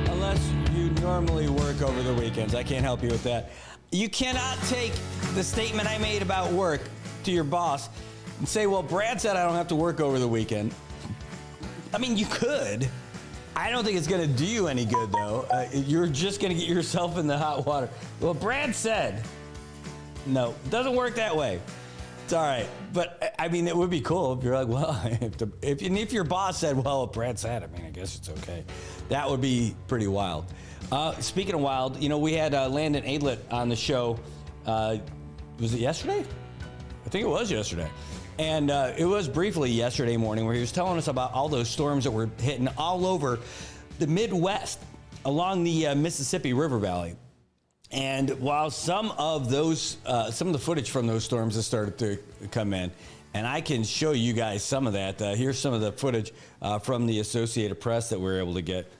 unless you normally work over the weekends. I can't help you with that. You cannot take the statement I made about work to your boss and say, well, Brad said I don't have to work over the weekend. I mean, you could. I don't think it's going to do you any good, though. You're just going to get yourself in the hot water. Well, Brad said. No, it doesn't work that way. It's all right. But, I mean, it would be cool if you're like, well, if your boss said, well, if Brad said, I mean, I guess it's okay. That would be pretty wild. Speaking of wild, you know, we had Landon Aidlet on the show. Was it yesterday? I think it was yesterday. And it was briefly yesterday morning where he was telling us about all those storms that were hitting all over the Midwest along the Mississippi River Valley. And while some of the footage from those storms has started to come in, and I can show you guys some of that. Here's some of the footage from the Associated Press that we were able to get.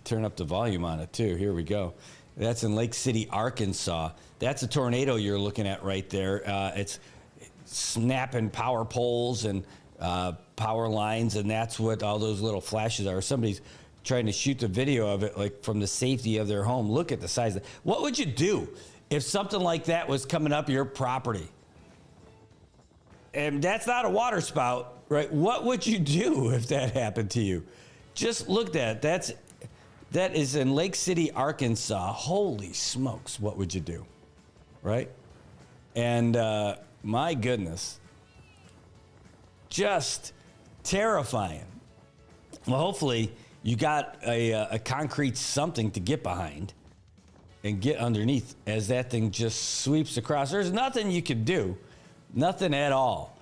Turn up the volume on it too. Here we go. That's in Lake City, Arkansas. That's a tornado you're looking at right there. It's snapping power poles and power lines, and that's what all those little flashes are. Somebody's trying to shoot the video of it, like from the safety of their home. Look at the size of it. What would you do if something like that was coming up your property? And that's not a water spout, right? What would you do if that happened to you? Just look at that. That is in Lake City, Arkansas. Holy smokes, what would you do? Right? And my goodness, just terrifying. Well, hopefully you got a concrete something to get behind and get underneath as that thing just sweeps across. There's nothing you could do, nothing at all,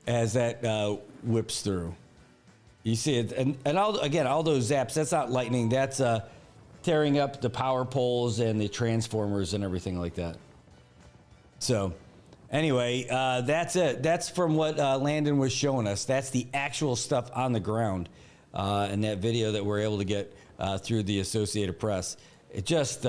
as that whips through. You see it, and all those zaps, that's not lightning, that's tearing up the power poles and the transformers and everything like that. So, anyway, that's it. That's from what Landon was showing us. That's the actual stuff on the ground in that video that we're able to get through the Associated Press. It just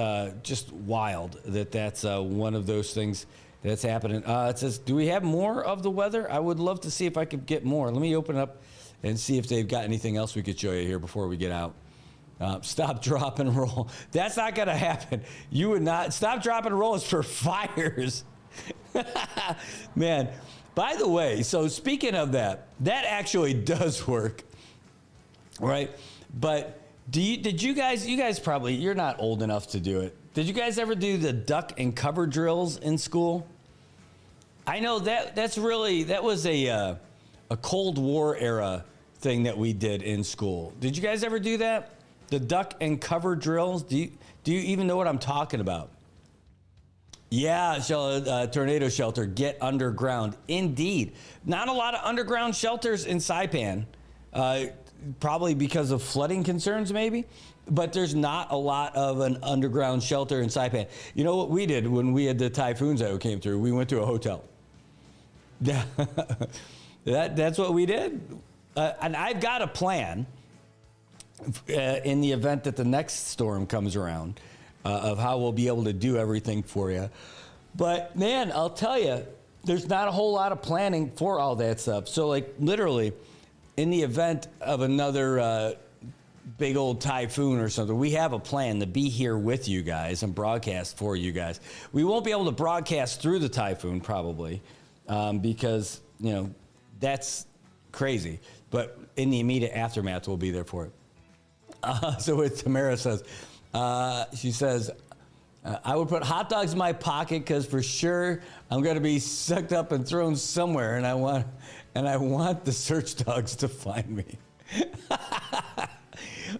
wild that's one of those things that's happening. It says, do we have more of the weather? I would love to see if I could get more. Let me open up and see if they've got anything else we could show you here before we get out. Stop, drop, and roll. That's not going to happen. You would not. Stop, drop, and roll is for fires. Man, by the way, so speaking of that actually does work, right? But did you guys probably, you're not old enough to do it. Did you guys ever do the duck and cover drills in school? I know that was a Cold War era thing that we did in school. Did you guys ever do that? The duck and cover drills? Do you even know what I'm talking about? Yeah, tornado shelter, get underground. Indeed. Not a lot of underground shelters in Saipan. probably because of flooding concerns, maybe. But there's not a lot of an underground shelter in Saipan. You know what we did when we had the typhoons that came through? We went to a hotel. Yeah, that's what we did. And I've got a plan in the event that the next storm comes around of how we'll be able to do everything for you. But man, I'll tell you, there's not a whole lot of planning for all that stuff. So like literally, in the event of another big old typhoon or something, we have a plan to be here with you guys and broadcast for you guys. We won't be able to broadcast through the typhoon probably because, you know, that's crazy. But in the immediate aftermath, we'll be there for it. So what Tamara says, she says, I would put hot dogs in my pocket because for sure I'm going to be sucked up and thrown somewhere, and I want the search dogs to find me.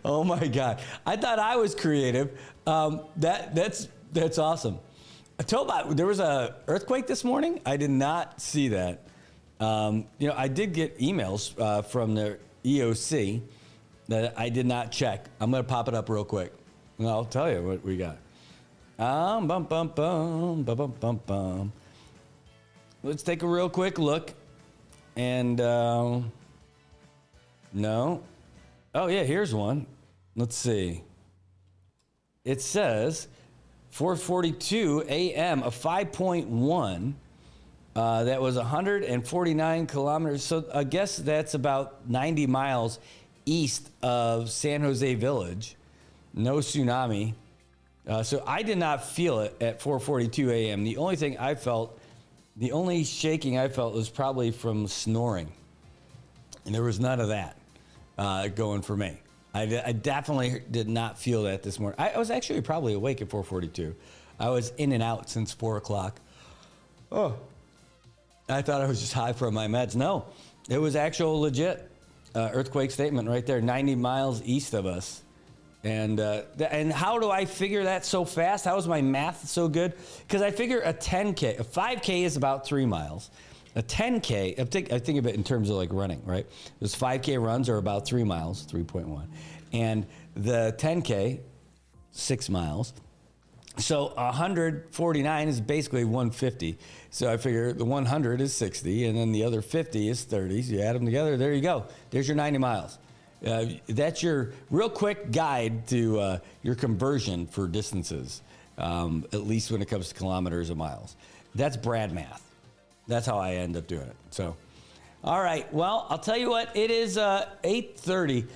Oh my God! I thought I was creative. That's awesome. Tobot, there was a earthquake this morning. I did not see that. You know, I did get emails from the EOC that I did not check. I'm going to pop it up real quick, and I'll tell you what we got. Bum, bum, bum, bum, bum, bum, bum. Let's take a real quick look. And, no. Oh, yeah, here's one. Let's see. It says 4:42 a.m., a 5.1. That was 149 kilometers. So I guess that's about 90 miles east of San Jose Village. No tsunami. So I did not feel it at 4:42 a.m. The only shaking I felt was probably from snoring. And there was none of that going for me. I definitely did not feel that this morning. I was actually probably awake at 4:42. I was in and out since 4 o'clock. Oh, I thought I was just high from my meds. No, it was actual legit earthquake statement right there, 90 miles east of us. And how do I figure that so fast? How is my math so good? Because I figure a 10K, a 5K is about 3 miles. A 10K, I think of it in terms of like running, right? Those 5K runs are about 3 miles, 3.1. And the 10K, 6 miles. So 149 is basically 150. So I figure the 100 is 60, and then the other 50 is 30. So you add them together, there you go. There's your 90 miles. That's your real quick guide to your conversion for distances, at least when it comes to kilometers or miles. That's Brad math. That's how I end up doing it. So, all right. Well, I'll tell you what. It is 8:30.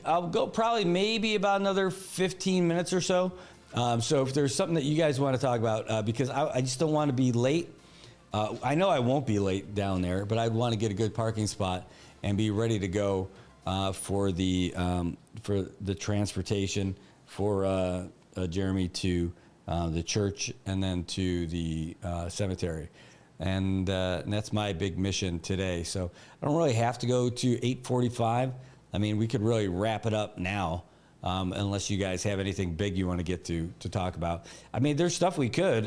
I'll go probably maybe about another 15 minutes or so. So if there's something that you guys want to talk about, because I just don't want to be late. I know I won't be late down there, but I'd want to get a good parking spot and be ready to go for the transportation for Jeremy to the church and then to the cemetery. And that's my big mission today. So I don't really have to go to 8:45. I mean, we could really wrap it up now, unless you guys have anything big you want to get to talk about. I mean, there's stuff we could.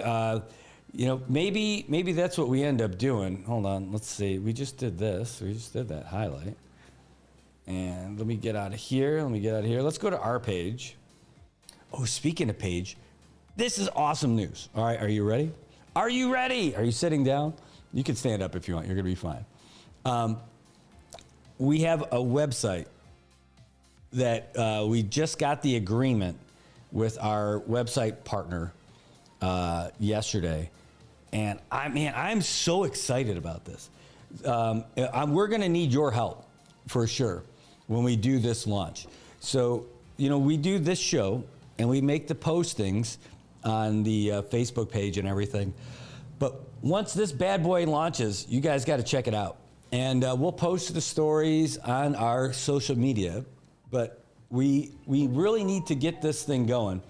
You know, maybe that's what we end up doing. Hold on, let's see. We just did this. We just did that highlight. And let me get out of here. Let's go to our page. Oh, speaking of page, this is awesome news. All right, are you ready? Are you ready? Are you sitting down? You can stand up if you want. You're going to be fine. We have a website that we just got the agreement with our website partner yesterday. And I'm so excited about this. We're going to need your help for sure when we do this launch. So, you know, we do this show and we make the postings on the Facebook page and everything. But once this bad boy launches, you guys got to check it out. And we'll post the stories on our social media. But we really need to get this thing going.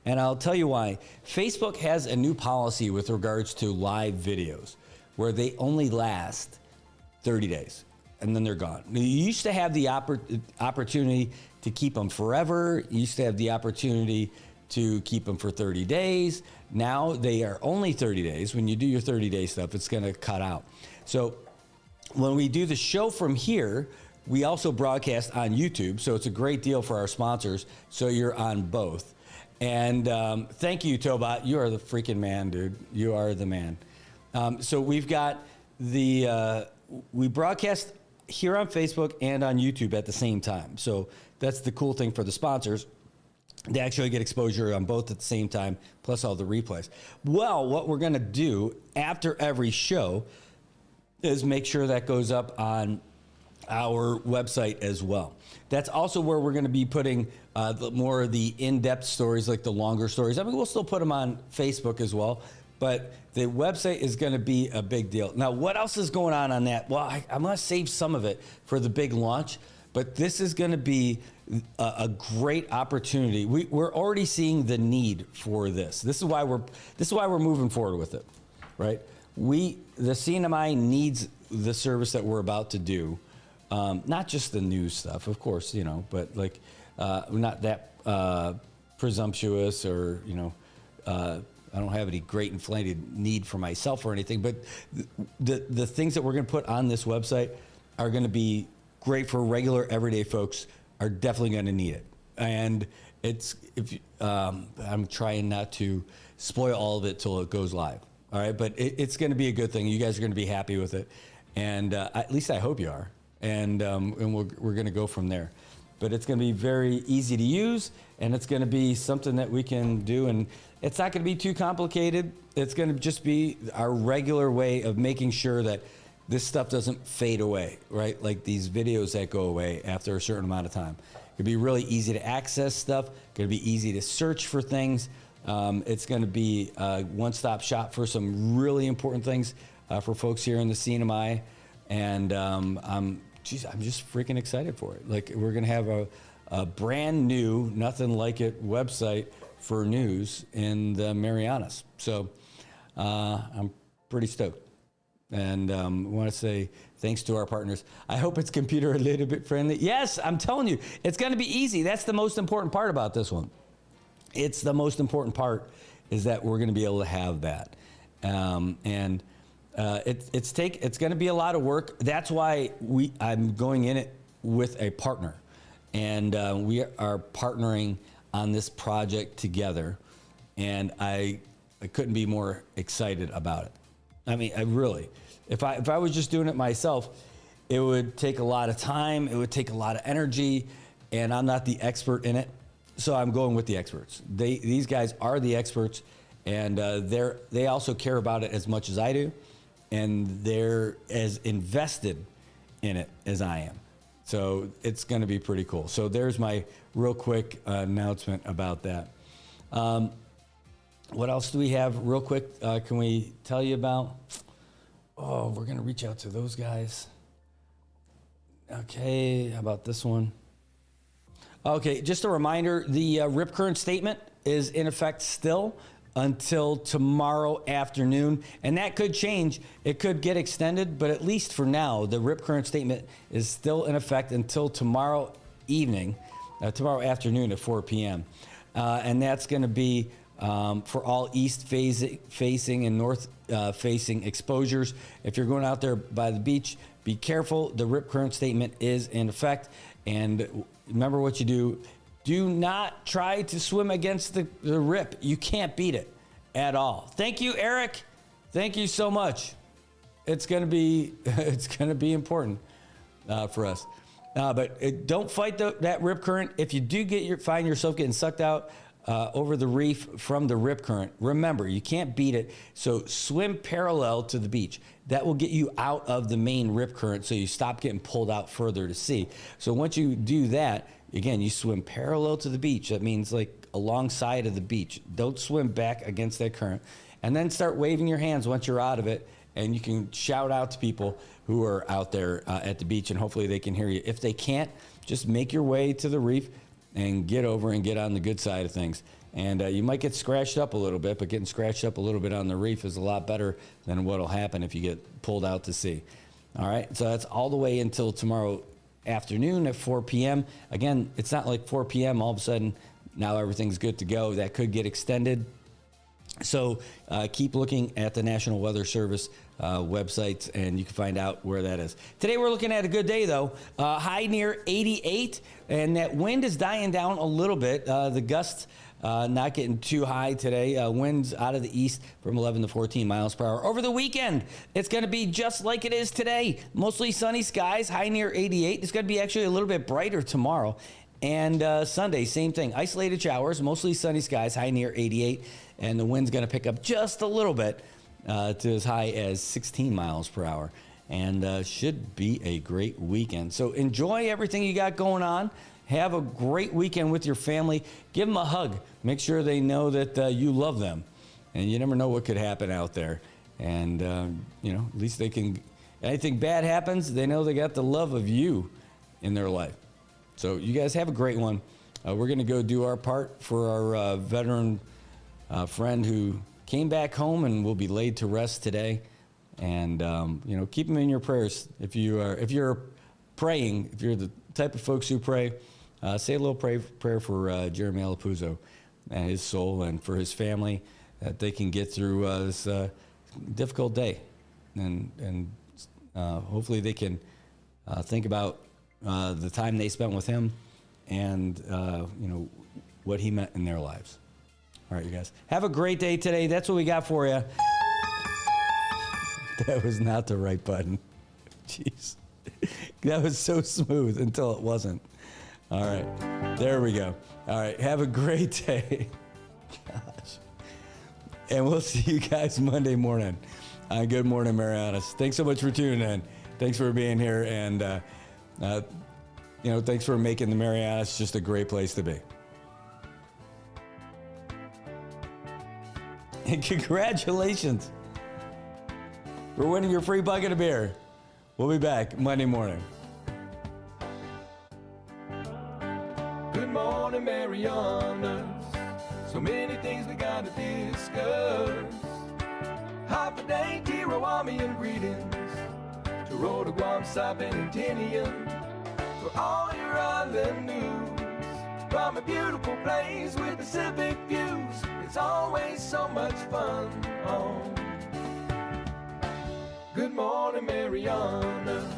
And I'll tell you why. Facebook has a new policy with regards to live videos where they only last 30 days. And then they're gone. You used to have the opportunity to keep them forever. You used to have the opportunity to keep them for 30 days. Now they are only 30 days. When you do your 30-day stuff, it's going to cut out. So when we do the show from here, we also broadcast on YouTube, so it's a great deal for our sponsors. So you're on both. And thank you, Tobot. You are the freaking man, dude. You are the man. So we've got we broadcast here on Facebook and on YouTube at the same time. So that's the cool thing for the sponsors. They actually get exposure on both at the same time, plus all the replays. Well, what we're going to do after every show is make sure that goes up on our website as well. That's also where we're going to be putting more of the in-depth stories, like the longer stories. I mean, we'll still put them on Facebook as well, but the website is going to be a big deal. Now, what else is going on that? Well, I'm going to save some of it for the big launch, but this is going to be a great opportunity. We're already seeing the need for this. This is why we're moving forward with it, right? The CNMI needs the service that we're about to do, not just the news stuff, of course, but like not that presumptuous or I don't have any great inflated need for myself or anything, but the things that we're going to put on this website are going to be great for regular everyday folks. Are definitely going to need it. And I'm trying not to spoil all of it till it goes live. All right. But it's going to be a good thing. You guys are going to be happy with it. And at least I hope you are. And we're going to go from there. But it's going to be very easy to use, and it's going to be something that we can do. And it's not going to be too complicated. It's going to just be our regular way of making sure that this stuff doesn't fade away, right? Like these videos that go away after a certain amount of time. It'll be really easy to access stuff. Going to be easy to search for things. It's going to be a one-stop shop for some really important things for folks here in the CNMI. And I'm just freaking excited for it. Like, we're going to have a brand new, nothing like it website for news in the Marianas. So I'm pretty stoked. And I want to say thanks to our partners. I hope it's computer a little bit friendly. Yes, I'm telling you, it's going to be easy. That's the most important part about this one. It's the most important part is that we're going to be able to have that. It's going to be a lot of work. That's why I'm going in it with a partner. And we are partnering on this project together. And I couldn't be more excited about it. I mean, if I was just doing it myself, it would take a lot of time, it would take a lot of energy, and I'm not the expert in it, so I'm going with the experts. These guys are the experts, and they also care about it as much as I do, and they're as invested in it as I am. So it's going to be pretty cool. So there's my real quick announcement about that. What else do we have real quick? Can we tell you about? Oh, we're going to reach out to those guys. Okay, how about this one? Okay, just a reminder, the rip current statement is in effect still until tomorrow afternoon, and that could change. It could get extended, but at least for now, the rip current statement is still in effect until tomorrow evening, tomorrow afternoon at 4 p.m. And that's going to be for all east facing and north facing exposures. If you're going out there by the beach, be careful. The rip current statement is in effect. And remember what you do. Do not try to swim against the rip. You can't beat it at all. Thank you, Eric. Thank you so much. It's going to be important for us. But don't fight that rip current. If you do find yourself getting sucked out over the reef from the rip current, remember, you can't beat it. So swim parallel to the beach. That will get you out of the main rip current so you stop getting pulled out further to sea. So once you do that, again, you swim parallel to the beach. That means like alongside of the beach. Don't swim back against that current. And then start waving your hands once you're out of it. And you can shout out to people who are out there at the beach, and hopefully they can hear you. If they can't, just make your way to the reef and get over and get on the good side of things. And you might get scratched up a little bit, but getting scratched up a little bit on the reef is a lot better than what will happen if you get pulled out to sea. All right, so that's all the way until tomorrow afternoon at 4 p.m. Again, it's not like 4 p.m. all of a sudden now everything's good to go. That could get extended. So keep looking at the National Weather Service websites, and you can find out where that is. Today we're looking at a good day, though. High near 88, and that wind is dying down a little bit. The gusts not getting too high today. Winds out of the east from 11 to 14 miles per hour. Over the weekend, it's going to be just like it is today. Mostly sunny skies, high near 88. It's going to be actually a little bit brighter tomorrow. And Sunday, same thing. Isolated showers, mostly sunny skies, high near 88. And the wind's going to pick up just a little bit to as high as 16 miles per hour. And should be a great weekend. So enjoy everything you got going on. Have a great weekend with your family. Give them a hug. Make sure they know that you love them. And you never know what could happen out there. And, at least they can, anything bad happens, they know they got the love of you in their life. So you guys have a great one. We're going to go do our part for our veteran friend who came back home and will be laid to rest today. And, keep him in your prayers. If you're praying, if you're the type of folks who pray, say a little prayer for Jeremy Alapuzzo and his soul, and for his family, that they can get through this difficult day. And hopefully they can think about the time they spent with him and, what he meant in their lives. All right, you guys. Have a great day today. That's what we got for you. That was not the right button. Jeez. That was so smooth until it wasn't. All right. There we go. All right. Have a great day. Gosh. And we'll see you guys Monday morning on Good Morning Marianas. Thanks so much for tuning in. Thanks for being here. And, thanks for making the Marianas just a great place to be. And congratulations for winning your free bucket of beer. We'll be back Monday morning. Good morning, Marianas. So many things we gotta discuss. Happy day, Tirawamian greetings to Rhoda, Guam, Saipan, and Tinian. For all your island news from a beautiful place with Pacific views. It's always so much fun on Good Morning Mariana.